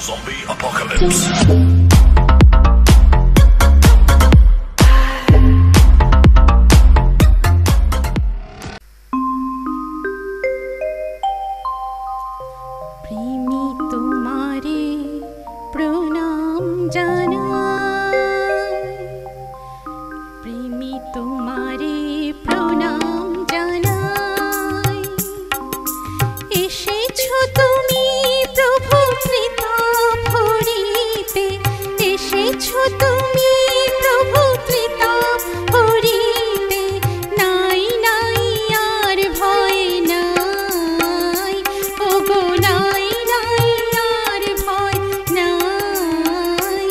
Zombie apocalypse. प्रेमी तुम्हारे प्रणाम জানাই, प्रेमी तुम्हारे प्रणाम জানাই। এসেছো তুমি প্রভু কৃপা ভরিতে, এসেছো তুমি প্রভু কৃপা ভরিতে। নাই নাই আর ভয় নাই, ওগো নাই নাই আর ভয় নাই।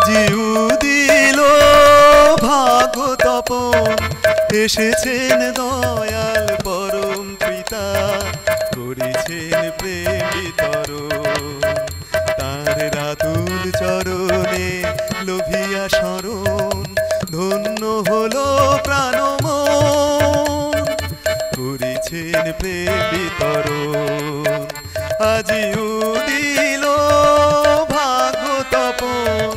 আজি উদিল ভাগ্য তপন এসেছেন দয়াল পরম পিতা করেছেন প্রেম বিতরণ তার রাতুল চরণে লোভিয়া শরণ ধন্য হলো প্রাণমন করেছেন প্রেম বিতরণ আজি উদিল ভাগ্য তপন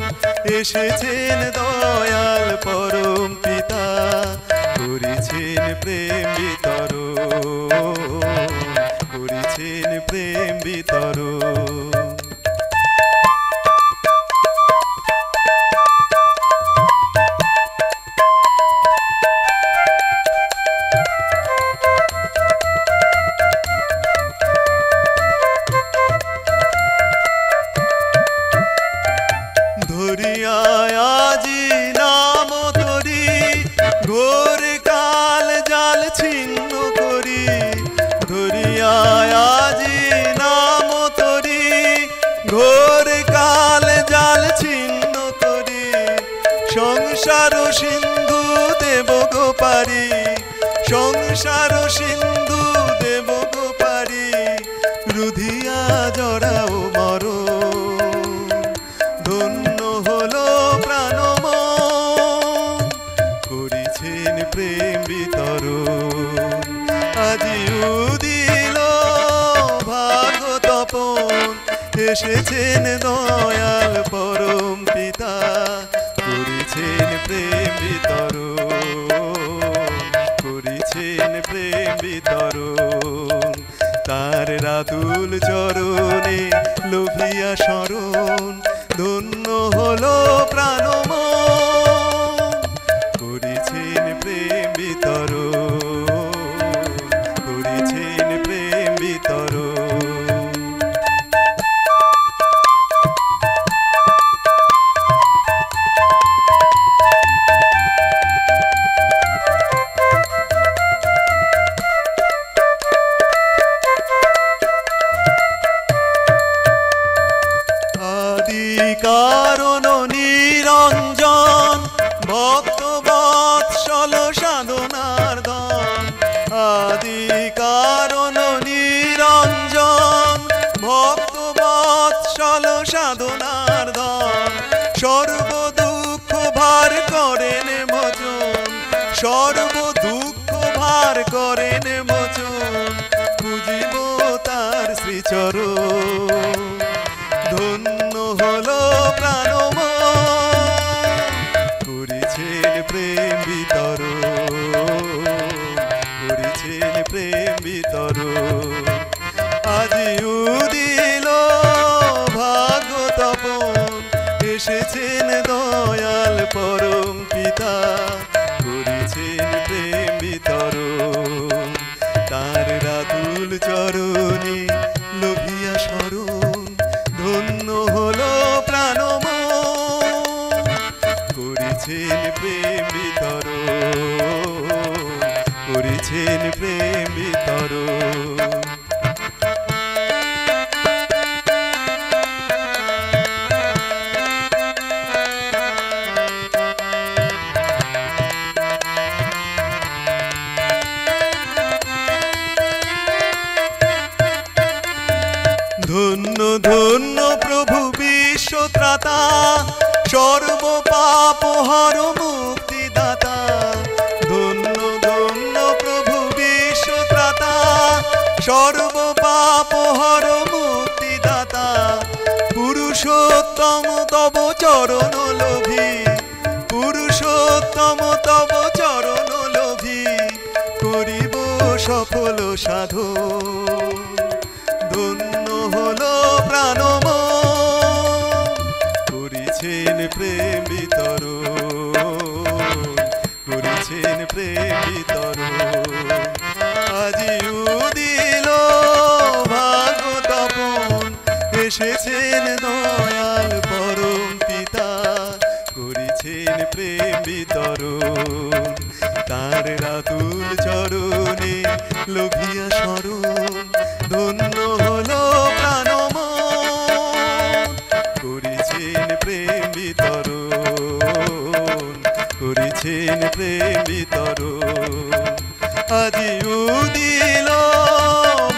এসেছেন দয়াল পরম পিতা করেছেন প্রেম বিতরণ করেছেন প্রেম বিতরণ আজি নাম তরি ঘোর কাল জাল ছিন্ন করি ধরিয়ায় আজি নাম তরি ঘোর কাল জাল ছিন্ন করি সংসার সিন্ধু দেব গো পারি সংসার সিন্ধু দেব গো পারি রুধিয়া জড়াও মর ধন্য হলো প্রাণমন করেছেন প্রেম বিতরণ আজি উদিল ভাগ্য তপন এসেছেন দয়াল পরম পিতা করেছেন প্রেম বিতরণ করেছেন প্রেম বিতরণ তার রাতুল চরণে লোভিয়া শরণ ধন্য হলো প্রাণমন করেছেন প্রেম বিতরণ করেছেন প্রেম বিতরণ কারণ নিরঞ্জন ভক্ত বৎসল সাধনার ধন আদি কারণ নিরঞ্জন ভক্ত বৎসল সাধনার ধন সর্ব দুঃখ ভার করেন মোচন সর্ব দুঃখ ভার করেন মোচন বুঝিব তার শ্রীচরণ ধন্য হলো প্রাণমন করেছেন প্রেম বিতরণ করেছেন প্রেম বিতরণ আজি উদিল ভাগ্য তপন এসেছেন দয়াল পরম পিতা করেছেন প্রেম বিতরণ তার রাতুল চরণে লোভিয়া শরণ ধন্য হলো প্রাণমন করেছেন প্রেম বিতরণ করেছেন প্রেম বিতরণ ধন্য ধন্য প্রভু বিশ্বত্রাতা সর্ব পাপ হর মুক্তিদাতা ধন্য ধন্য প্রভু বিশ্বত্রাতা সর্ব পাপ হর মুক্তিদাতা পুরুষোত্তম তব চরণ লোভী পুরুষোত্তম তব চরণ লোভী করিব সফল সাধন ধন্য হলো প্রাণমন করেছেন প্রেম বিতরণ করেছেন প্রেম বিতরণ আজি উদিল ভাগ্য তপন এসেছেন দয়াল পরম পিতা করেছেন প্রেম বিতরণ তার রাতুল চরণে লোভিয়া শরণ ধন্য হলো প্রাণমন করেছেন প্রেম বিতরণ আজি উদিল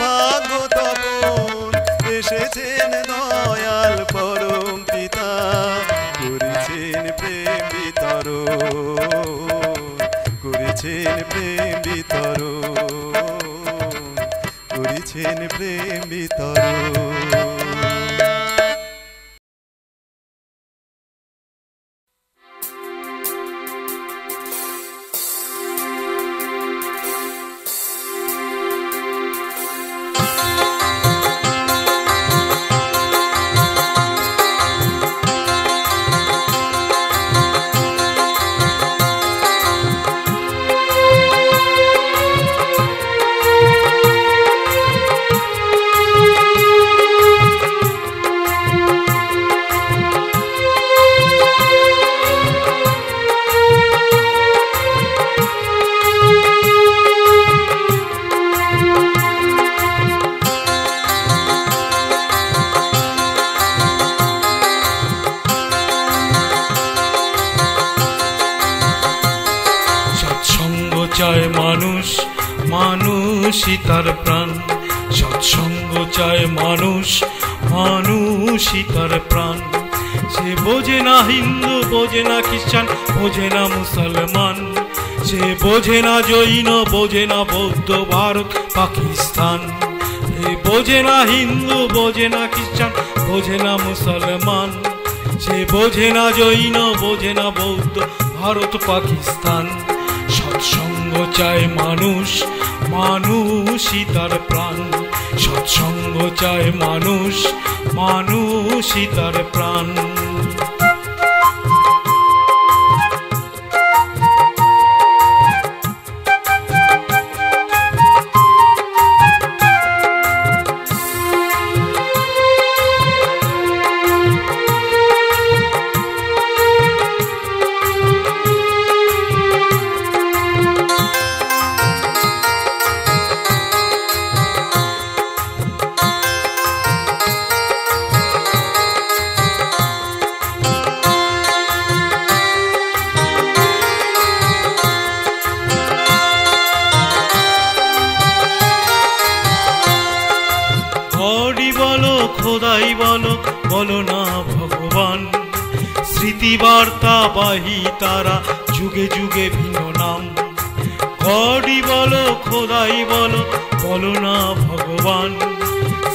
ভাগ্য তপন এসেছেন দয়াল পরম পিতা করেছেন প্রেম বিতরণ করেছেন প্রেম বিতরণ করেছেন প্রেম বিতরণ। চায় মানুষ, মানুষই তার প্রাণ। সৎসঙ্গ চায় মানুষ, মানুষই তার প্রাণ। সে বোঝে না হিন্দু, বোঝে না খ্রিস্টান, বোঝে না মুসলমান। সে বোঝে না জৈন, বোঝে না বৌদ্ধ, ভারত পাকিস্তান। সে বোঝে না হিন্দু, বোঝে না খ্রিস্টান, বোঝে না মুসলমান। সে বোঝে না জৈন, বোঝে না বৌদ্ধ, ভারত পাকিস্তান। সৎসঙ্গ চায় মানুষ, মানুষই তার প্রাণ। সৎসঙ্গ চায় মানুষ, মানুষই তার প্রাণ। খোদাই বলো, বলো না ভগবান। স্মৃতিবার্তা বাহী তারা, যুগে যুগে ভিন্ন নাম। গডই বলো, খোদাই বলো, বলো না ভগবান।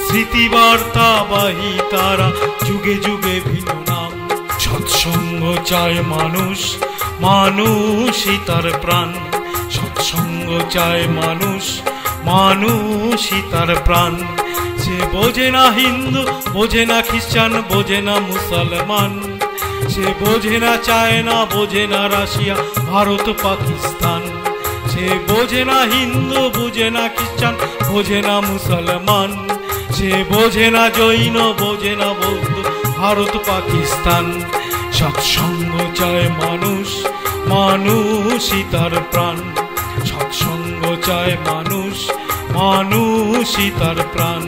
স্মৃতিবার্তা বাহী তারা, যুগে যুগে ভিন্ন নাম। সৎসঙ্গ চায় মানুষ, মানুষই তার প্রাণ। সৎসঙ্গ চায় মানুষ, মানুষই তার প্রাণ। সে বোঝে না হিন্দু, বোঝে না খ্রিস্টান, বোঝে না মুসলমান। সে বোঝে না চায়না, বোঝে না রাশিয়া, ভারত পাকিস্তান। সে বোঝে না হিন্দু, বোঝে না খ্রিস্টান, বোঝে না মুসলমান। সে বোঝে না জৈন, বোঝে না বৌদ্ধ, ভারত পাকিস্তান। সৎসঙ্গ চায় মানুষ, মানুষই তার প্রাণ। সৎসঙ্গ চায় মানুষ, মানুষই তার প্রাণ।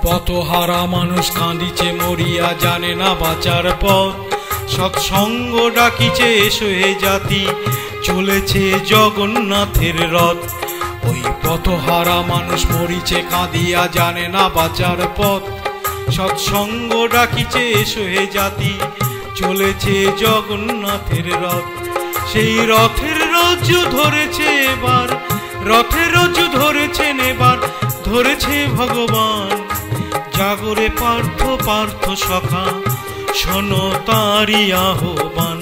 পথহারা মানুষ কাঁদিছে মরিয়া, জানে না বাঁচার পথ। সৎসঙ্গ ডাকিছে এসো হে জাতি, চলেছে জগন্নাথের রথ। ওই পথহারা মানুষ মরিছে কাঁদিয়া, জানে না বাঁচার পথ। সৎসঙ্গ ডাকিছে এসো হে জাতি, চলেছে জগন্নাথের রথ। সেই রথের রজ্জু ধরেছে এবার, রথের রজ্জু ধরেছেন এবার, ধরেছে ভগবান। জাগরে পার্থ, পার্থ সখা, শোনো তাঁরই আহ্বান।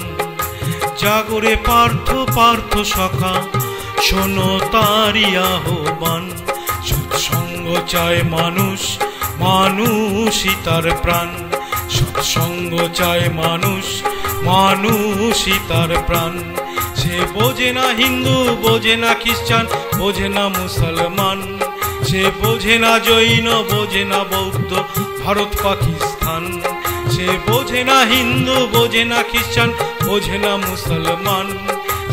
জাগরে পার্থ, পার্থ সখা, শোনো তাঁরই আহ্বান। সৎসঙ্গ চায় মানুষ, মানুষই তার প্রাণ। সৎসঙ্গ চায় মানুষ, মানুষই তার প্রাণ। সে বোঝে না হিন্দু, বোঝে না খ্রিস্টান, বোঝে না মুসলমান। সে বোঝে না জৈন, বোঝে না বৌদ্ধ, ভারত পাকিস্তান। সে বোঝে না হিন্দু, বোঝে না খ্রিস্টান, বোঝে না মুসলমান,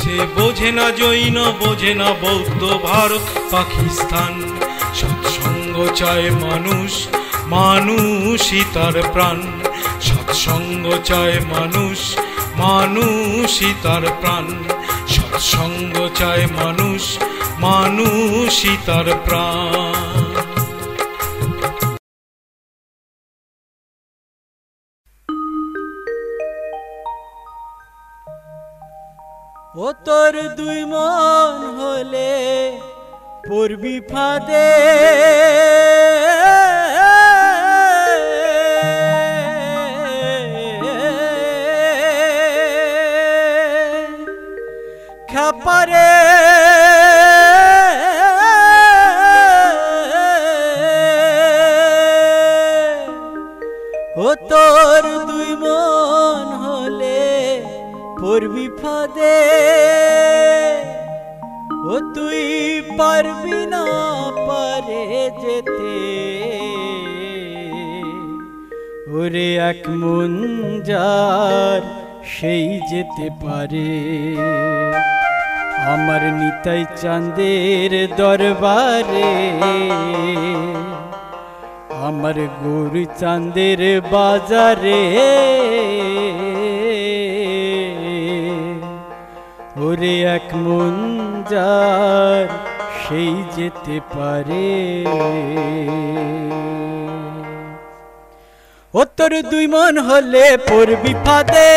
সে বোঝে না জৈন, বোঝে না বৌদ্ধ, ভারত পাকিস্তান। সৎসঙ্গ চায় মানুষ, মানুষই তার প্রাণ। সৎসঙ্গ চায় মানুষ, মানুষই তার প্রাণ। সৎসঙ্গ চায় মানুষ, মানুষই তার প্রাণ। ও তোর দুই মন হলে পড়বি ফাঁদে, খাপারে ও তোর দুই মন হলে পড়বি ফাঁদে, ও তুই পারবি না পারে যেতে, ওরে এক মন যার সেই যেতে পারে। আমার নিতাই চাঁদের দরবারে, আমার গৌর চাঁদের বাজারে, ওরে এক মন যার সেই যেতে পারে। ও তোর দুই মন হলে পড়বি ফাঁদে,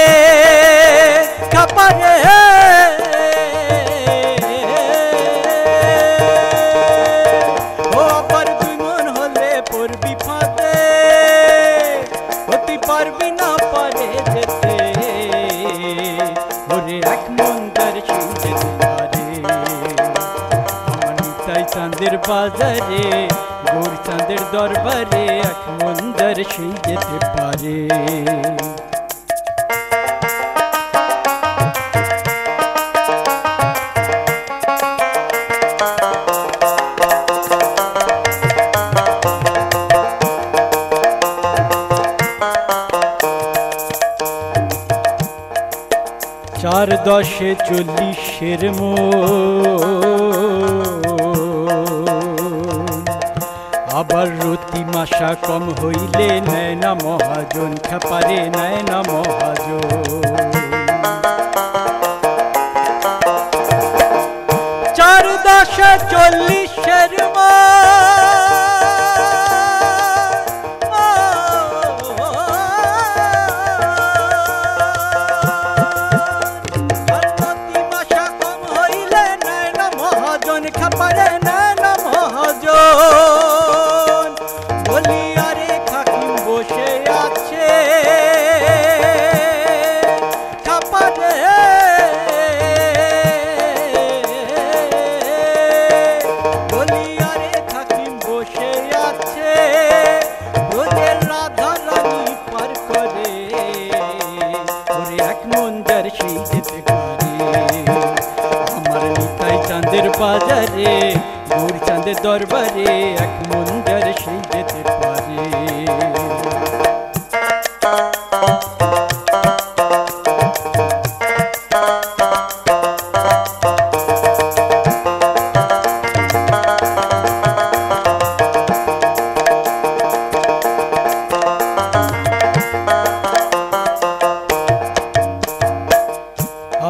খাপারে ও আবার দুই মন হলে পড়বি ফাঁদে, ও তুই পারবি না পারে যেতে, ওরে এক মন যার সেই যেতে পারে। আমার নিতাই চাঁদের বাজারে, গৌর চাঁদের দরবারে, এক মন যার সেই যেতে পারে। চার দশে 40 মন, আবার রতি মাসা কম হইলে নেয় না মহাজন, খাপারে নেয় না মহাজন। 4 দশে 40 খাপারে নেয় না মহাজন। বলি আরে খাকিম বসে আছে, খাপারে বলি আরে খাকিম বসে আছে, রোজের রাধা রানী পার করে, ওরে এক মন যার সেই যেতে পারে। আমার নিতাই চাঁদের বাজারে, গৌর চাঁদের দরবারে, এক মন যার সেই যেতে পারে।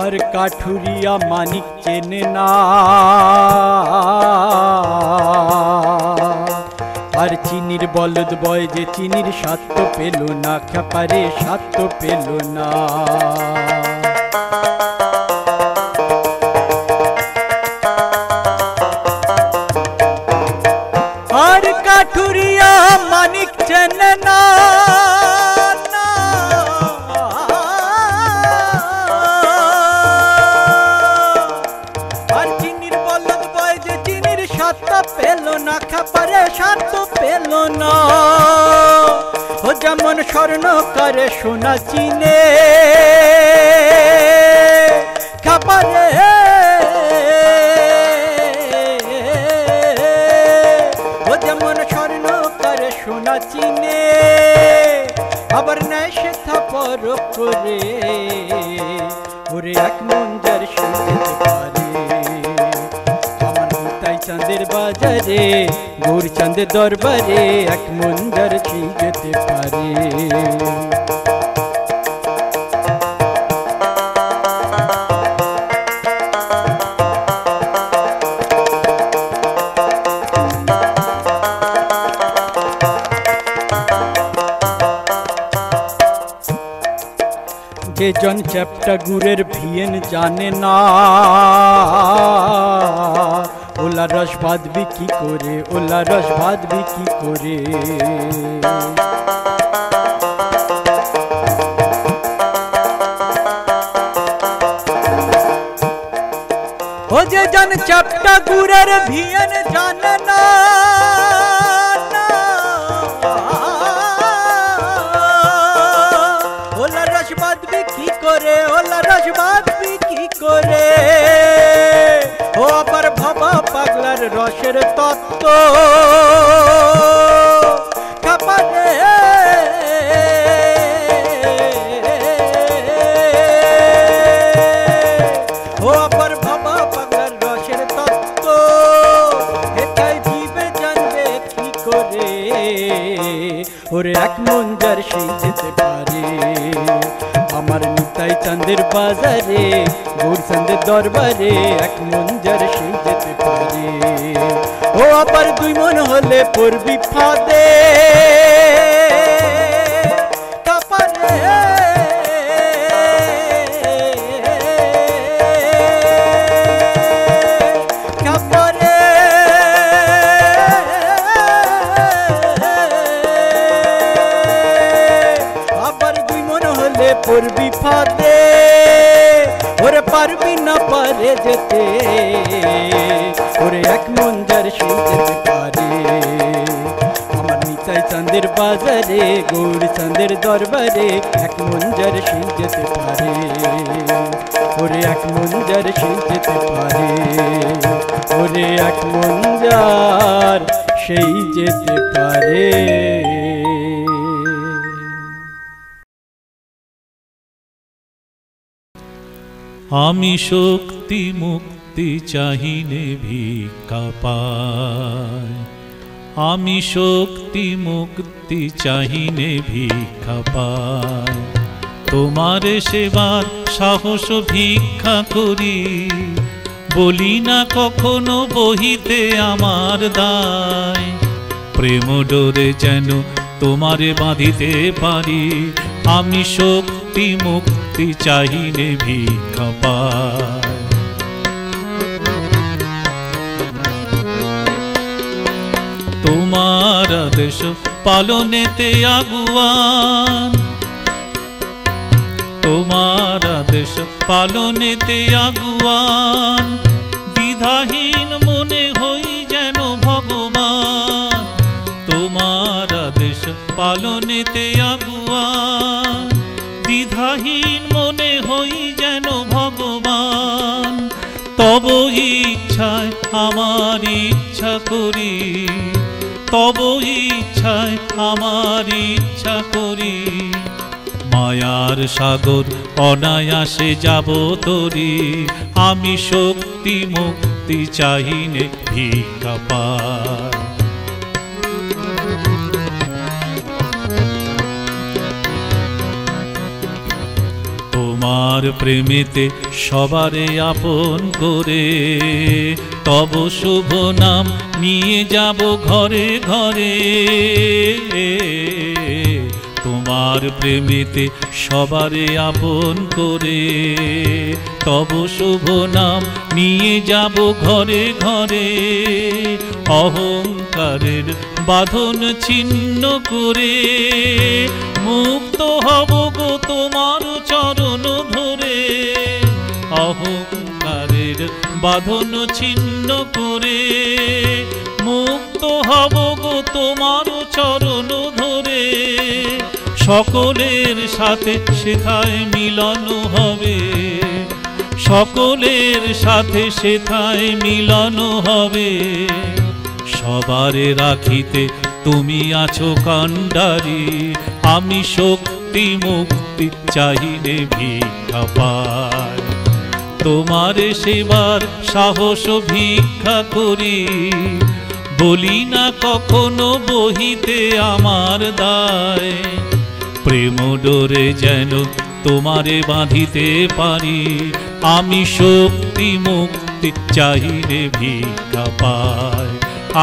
আর কাঠুরিয়া মানিক চেনে না, আর চিনির বলদ বয় যে চিনির স্বাদ তো পেল না, খাপারে স্বাদ তো পেল না। আর কাঠুরিয়া মানিক চেনে না, পেল না, খাপারে স্বাদ তো পেল না। ও যেমন স্বর্ণ করে সোনা চিনে, খাপারে ও যেমন স্বর্ণ করে সোনা চিনে, আবার নেয় সেথা পরখ করে, ওরে এক মন যার সে যেতে পারে। আমার নিতাই চাঁদের বাজারে, গৌরচাঁদের দরবারে, এক মন যার সে যেতে পারে। যে জন চ্যাপ্টা গুড়ের ভিয়েন জানে না, ওলা রস বাঁধবি কি করে, ওলা রস বাঁধবি কি করে। ও যে জন চ্যাপ্টা গুড়ের ভিয়েন জানে না, ওলা রস বাঁধবি কি করে, ওলা রস বাঁধবি কি করে। ও আবার ভাবা পাগলার রসের তত্ত্ব খাপারে, ও আবার ভাবা পাগলার রসের তত্ত্ব, এটাই জীবে জানবে কি করে। ওরে এক মন যার সেই যেতে পারে। আমার নিতাই চাঁদের বাজারে, গৌরচাঁদের দরবারে, এক মন যার সেই যেতে পারে। ও আবার দুই মন হলে পড়বি ফাঁদে কাপারে, কাপারে। আবার দুই মন হলে পড়বি ফাঁদে, ওরে পারবি না পারে যেতে, ওরে এক মন যার সেই যেতে পারে। আমার নিতাই চাঁদের বাজারে, গৌরচাঁদের দরবারে, এক মন যার সেই যেতে পারে। ওরে এক মন যার সেই যেতে পারে, ওরে এক মন যার সেই যেতে পারে। আমি শক্তি মুক্তি চাহিনে ভিক্ষা পাই, আমি শক্তি মুক্তি চাহিনে ভিক্ষা পাই। তোমার সেবার সাহস ভিক্ষা করি, বলি না কখনো বহিতে আমার দায়। প্রেম ডোরে যেন তোমারে বাঁধিতে পারি, আমি শক্তি মুক্তি চাহিনে ভিক্ষা পাই। তোমার আদেশ পালনেতে আগুয়ান, তোমার আদেশ পালনেতে আগুয়ান। দ্বিধাহীন মনে হই যেন ভগবান, তোমার আদেশ পালনেতে আগুয়ান। দ্বিধাহীন মনে হই যেন ভগবান। তব ইচ্ছায় আমার ইচ্ছা করি, তব ইচ্ছায় আমার ইচ্ছা করি। মায়ার সাগর অনায়াসে যাব তরি, আমি শক্তি মুক্তি চাহিনে ভিক্ষা পাই। তোমার প্রেমেতে সবারে আপন করে, তব শুভ নাম নিয়ে যাব ঘরে ঘরে। তোমার প্রেমেতে সবারে আপন করে, তব শুভ নাম নিয়ে যাব ঘরে ঘরে। অহংকারের বাঁধন ছিন্ন করে, মুক্ত হব গো তোমার চরণ ধরে। অহংকারের বাঁধন ছিন্ন করে, মুক্ত হব গো তোমার চরণ ধরে। সকলের সাথে সেথায় মিলন হবে, সকলের সাথে সেথায় মিলন হবে। সবারে রাখিতে তুমি আছো কাণ্ডারি, আমি শক্তি মুক্তি চাহিলে ভিক্ষা পাই। তোমার সেবার সাহস ভিক্ষা করি, বলি না কখনো বহিতে আমার দায়। প্রেম ডোরে যেন তোমারে বাঁধিতে পারি, আমি শক্তি মুক্তি চাহিলে ভিক্ষা পাই।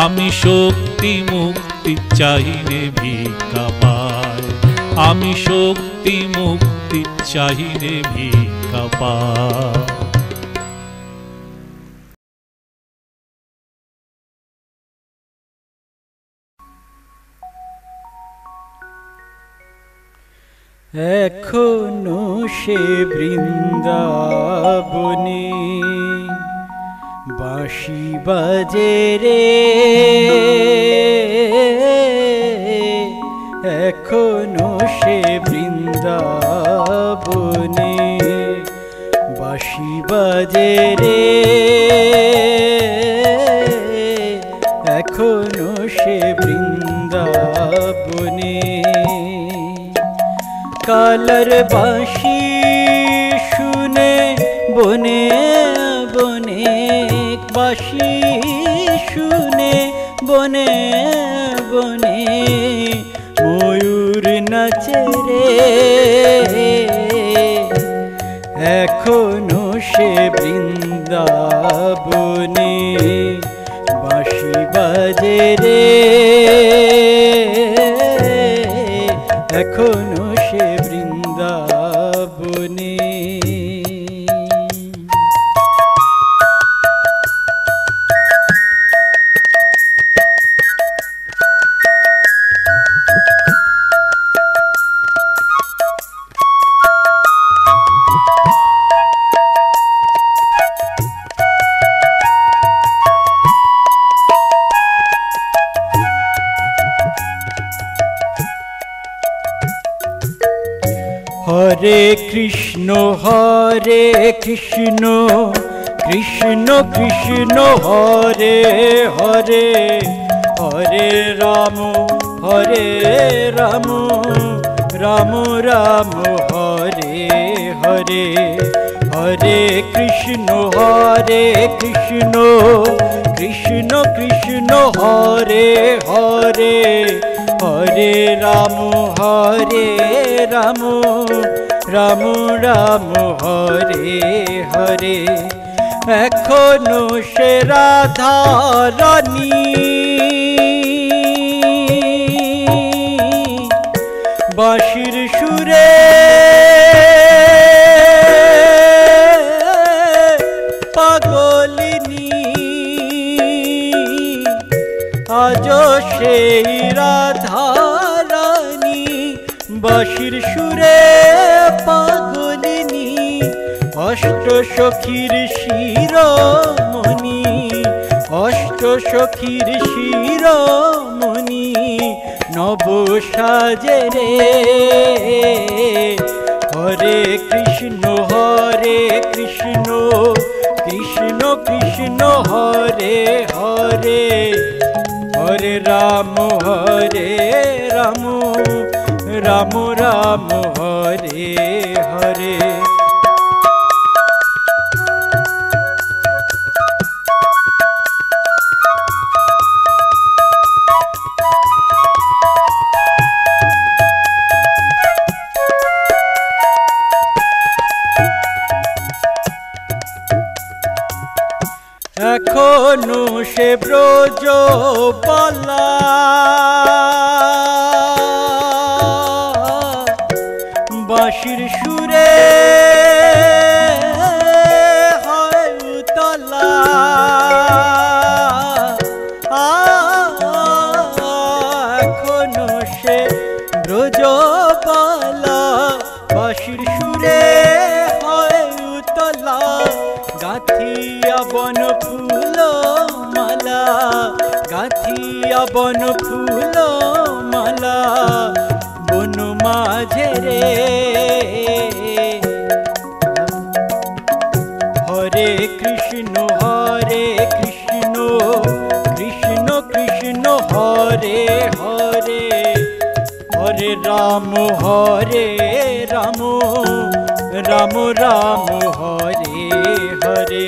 আমি শক্তি মুক্তি চাহিলে ভিক্ষা পাই। আমি শক্তি মুক্তি চাহিলে ভিক্ষা পাই। এখনো সে বৃন্দাবনে বাঁশি বাজে রে, এখনো সে বৃন্দাবনে বাঁশি বাজে রে, এখনো সে বৃন্দাবনে। কালার বাঁশি শুনে বনে বনে, বাঁশি শুনে বনে বনে ময়ূর নাচে রে, এখনো সে বৃন্দাবনে বাঁশি বাজে রে, এখনো সে বৃন্দাবনে। হরে কৃষ্ণ কৃষ্ণ কৃষ্ণ হরে হরে, হরে রাম রাম রাম হরে হরে, হরে কৃষ্ণ কৃষ্ণ কৃষ্ণ হরে হরে, হরে রাম রাম রাম হরে হরে। এখনো সে রাধা রানী বাঁশির সুরে পাগলিনী, আজ সেই রাধা রানী বাঁশির সুরে পাগলিনী। অষ্ট সখীর শিরোমণি, অষ্ট সখীর শিরোমণি নব সাজে রে, হরে কৃষ্ণ কৃষ্ণ কৃষ্ণ হরে হরে, হরে রাম রাম রাম হরে হরে। এখনো সে ব্রজ বালা বাঁশির সুরে হয় উতলা, এখনো সে ব্রজ বালা বাঁশির সুরে হয় উতলা। গাথিয়া বন ফুল মালা, গাথিয়া বন ফুল মালা বন মাঝে রে, হরে কৃষ্ণ কৃষ্ণ কৃষ্ণ হরে হরে। হরে রাম হরে রাম রাম রাম হরে হরে।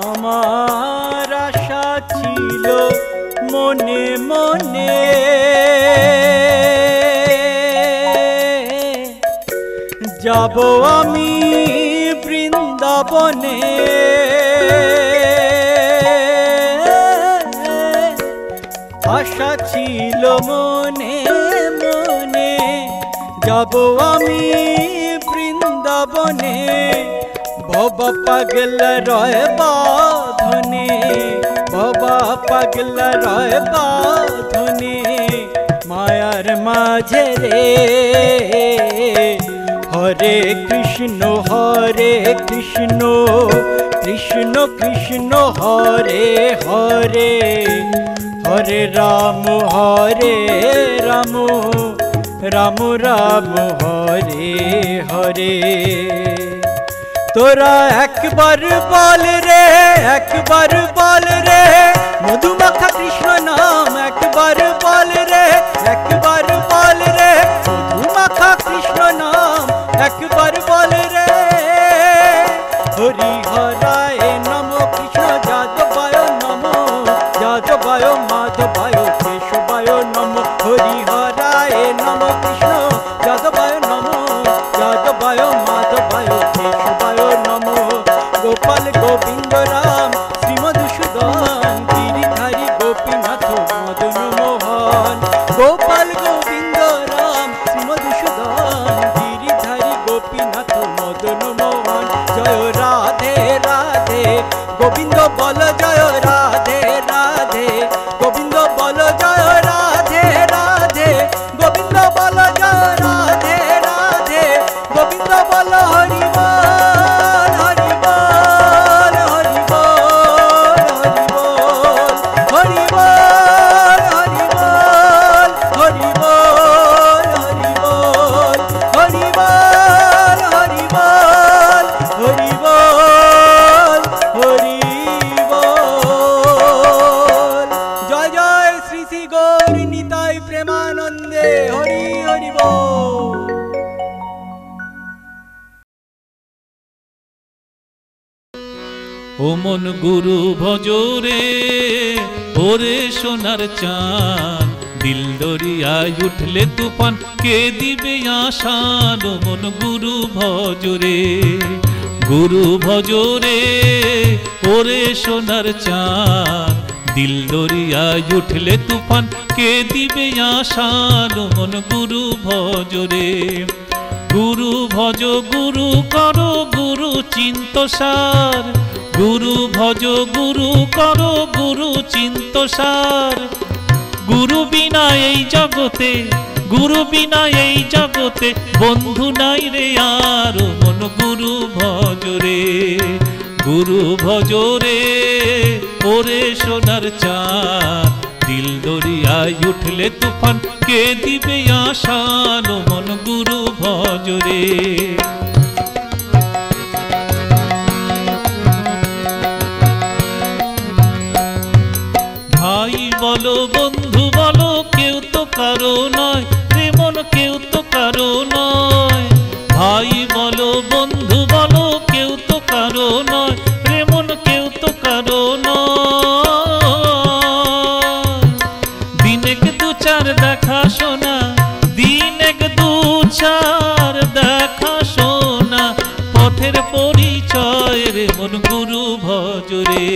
আমার আশা ছিল মনে মনে যাব আমি বৃন্দাবনে, আশা ছিল মনে মনে যাব আমি বৃন্দাবনে। বাবা পাগল রয় বাঁধনে, বাবা পাগল রয় বাঁধনে, মায়ার মাঝে রে। হরে কৃষ্ণ কৃষ্ণ কৃষ্ণ হরে হরে, হরে রাম রাম রাম রাম হরে হরে। তোরা একবার বল রে, একবার বল রে, মধুমাখা কৃষ্ণ নাম একবার বল রে, একবার বল রে, মধুমাখা কৃষ্ণ নাম একবার বল রে। হরি হরায় নম কৃষ্ণ যাদবায় নম, যাদবায় মাধবায় কেশবায় নম। হরি হরায় নম কৃষ্ণ যাদবায় নম, যাদবায় মাধবায় কেশবায় নম। গোপাল গোবিন্দ রাম শ্রীমধুসূদন, গিরিধারী গোপীনাথ মদন মোহন। গোপাল গোবিন্দ রাম শ্রীমধুসূদন, গিরিধারী গোপীনাথ মদন মোহন। জয় রাধে রাধে গোবিন্দ বল, জয় রাধে রাধে গোবিন্দ বল, জয় রাধে রাধে গোবিন্দ বল, জয় রাধে রাধে গোবিন্দ বল। হরি বল হরি বল হরি বল হরি বল হরি বল হরি বল হরি বল হরি বল হরি বল হরি বল হরি বল। জয় জয় শ্রী শ্রী গৌর নিতাই প্রেমানন্দে, হরি হরি বল। ও মন গুরু ভজরে, ওরে সোনার চাঁদ, দিল দরিয়ায় উঠলে তুফান, কে দিবে আশান। ও মন গুরু ভজরে, গুরু ভজরে, ওরে সোনার চাঁদ, দিল দরিয়ায় উঠলে তুফান, কে দিবে আশান। ও মন গুরু ভজরে, গুরু ভজ গুরু কর গুরু চিন্তসার, গুরু ভজ গুরু কর গুরু চিন্তসার। গুরু বিনা এই জগতে, গুরু বিনা এই জগতে বন্ধু নাই রে আর। মন গুরু ভজরে, গুরু ভজরে, ওরে সোনার চাঁদ, দিল দরিয়ায় উঠলে তুফান, কে দিবে আশান। মন গুরু ভজরে। ভাই বলো বন্ধু বলো, কেউ তো কারো নয় রে মন, কেউ তো কারো নয়। ভাই বলো বন্ধু বলো, কেউ তো কারো নয় রে মন, কেউ তো কারো নয়। দিনেক দু চার দেখা শোনা, দিনেক দু চার দেখা শোনা, পথের পরিচয় রে মন গুরু ভজরে।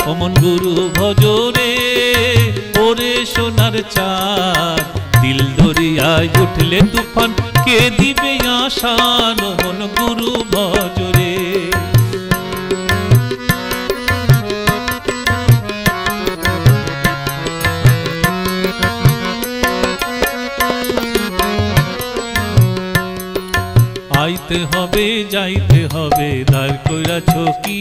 ও মন গুরু ভজরে, ওরে সোনার চাঁদ, দিল দরিয়ায় উঠলে তুফান, কে দিবে আশান। ও মন গুরু ভজরে। আইতে হবে যাইতে হবে দাঁড় কইরাছ কি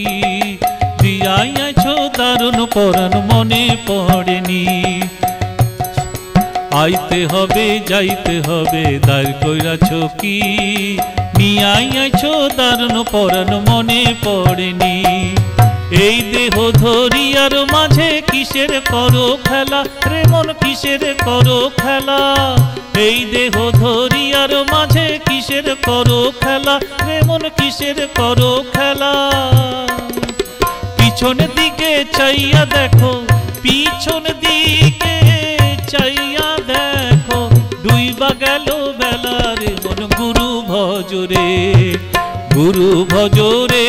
দিয়াইয়াছ দারুণ পরাণ মনে পড়েনি আইতে হবে যাইতে হবে দাঁড় কইরাছ কি নিয়াইয়াছ দারুণ পরাণ মনে পড়েনি এই দেহ ধরিয়ার মাঝে কিসের করো খেলা রে মন কিসের করো খেলা এই দেহ ধরিয়ার মাঝে কিসের করো খেলা রে মন কিসের করো খেলা পিছন দিকে চাইয়া দেখো পিছন দিকে চাইয়া দেখো ডুইবা গেল বেলা রে মন গুরু ভজরে গুরু ভজরে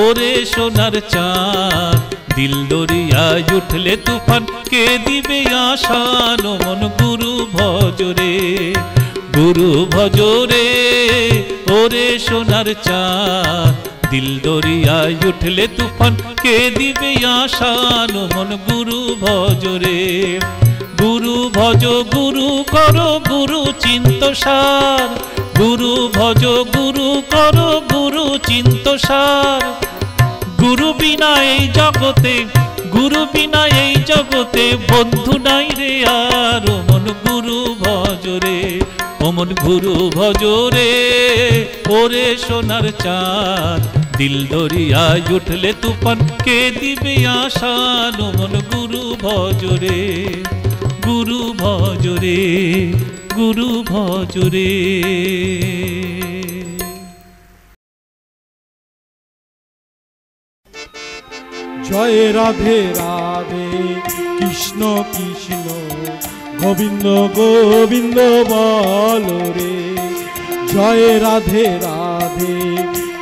ওরে সোনার চাঁদ দিল দরিয়ায় উঠলে তুফান কে দিবে আশান মন গুরু ভজরে ওরে সোনার চাঁদ দিল দরিয়ায় উঠলে তুফান কে দিবে আশান মন গুরু ভজরে গুরু ভজ গুরু করো গুরু চিন্তসার গুরু ভজ গুরু করো গুরু চিন্তসার গুরু বিনা এই জগতে বন্ধু নাই রে আর মন গুরু ভজরে মন গুরু ভজরে ওরে সোনার চাঁদ দিল দরিয়ায় উঠলে তুফান কে দিবে আশান মন গুরু ভজরে গুরু ভজরে গুরু ভজরে জয় রাধে রাধে কৃষ্ণ কৃষ্ণ গোবিন্দ গোবিন্দ বলো রে জয় রাধে রাধে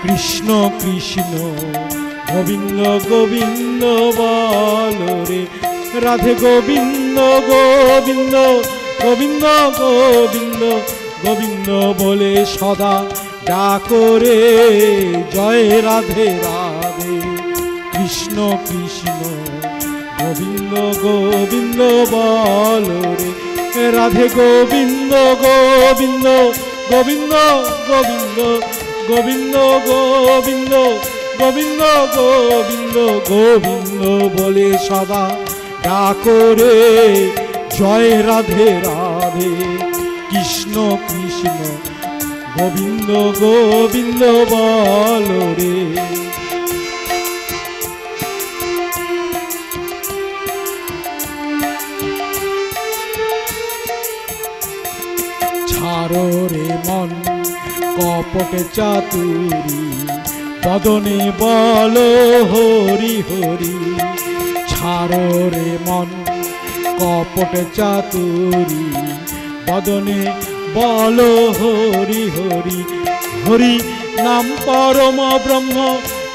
কৃষ্ণ কৃষ্ণ গোবিন্দ গোবিন্দ বলো রে রাধে গোবিন্দ গোবিন্দ গোবিন্দ গোবিন্দ গোবিন্দ বলে সদা ডাকো রে জয় রাধে রাধে কৃষ্ণ কৃষ্ণ গোবিন্দ গোবিন্দ বলো রে রাধে গোবিন্দ গোবিন্দ গোবিন্দ গোবিন্দ গোবিন্দ গোবিন্দ গোবিন্দ গোবিন্দ গোবিন্দ বলে সদা ডাকো রে জয় রাধে রাধে কৃষ্ণ কৃষ্ণ গোবিন্দ গোবিন্দ বলো রে ছাড়ো রে মন কপট চাতুরি বদনে বলো হরি হরি ছাড়ো রে মন কপট চাতুরি বদনে বলো হরি হরি হরি নাম পরম ব্রহ্ম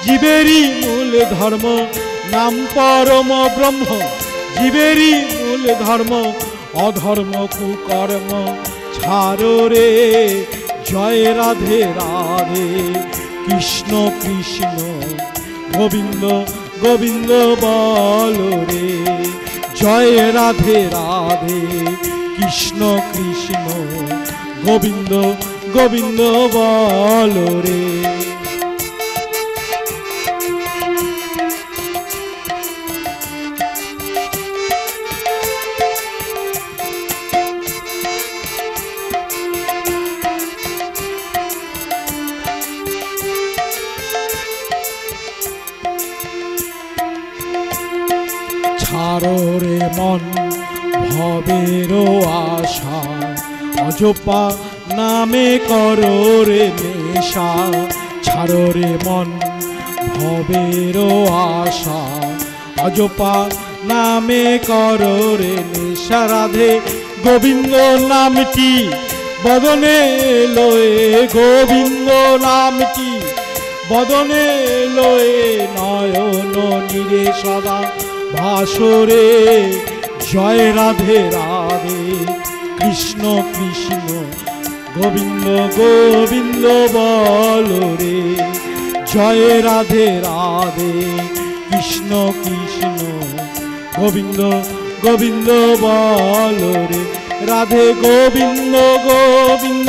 জীবেরই মূল ধর্ম নাম পরম ব্রহ্ম জীবেরই মূল ধর্ম অধর্ম কুকর্ম ছাড়ো রে জয় রাধে রাধে কৃষ্ণ কৃষ্ণ গোবিন্দ গোবিন্দ বলো রে জয় রাধে রাধে কৃষ্ণ কৃষ্ণ গোবিন্দ গোবিন্দ বলো রে ছাড়ো রে মন ভবের আশা অজপা নামে করো রে নেশা ছাড়ো রে মন ভবের আশা অজপা নামে করো রে নেশা রাধে গোবিন্দ নামটি বদনে লয়ে গোবিন্দ নামটি বদনে লয়ে নয়ন নিরে সদা ভাসরে জয় রাধে রাধে কৃষ্ণ কৃষ্ণ গোবিন্দ গোবিন্দ বলো রে জয় রাধে রাধে কৃষ্ণ কৃষ্ণ গোবিন্দ গোবিন্দ বলো রে রাধে গোবিন্দ গোবিন্দ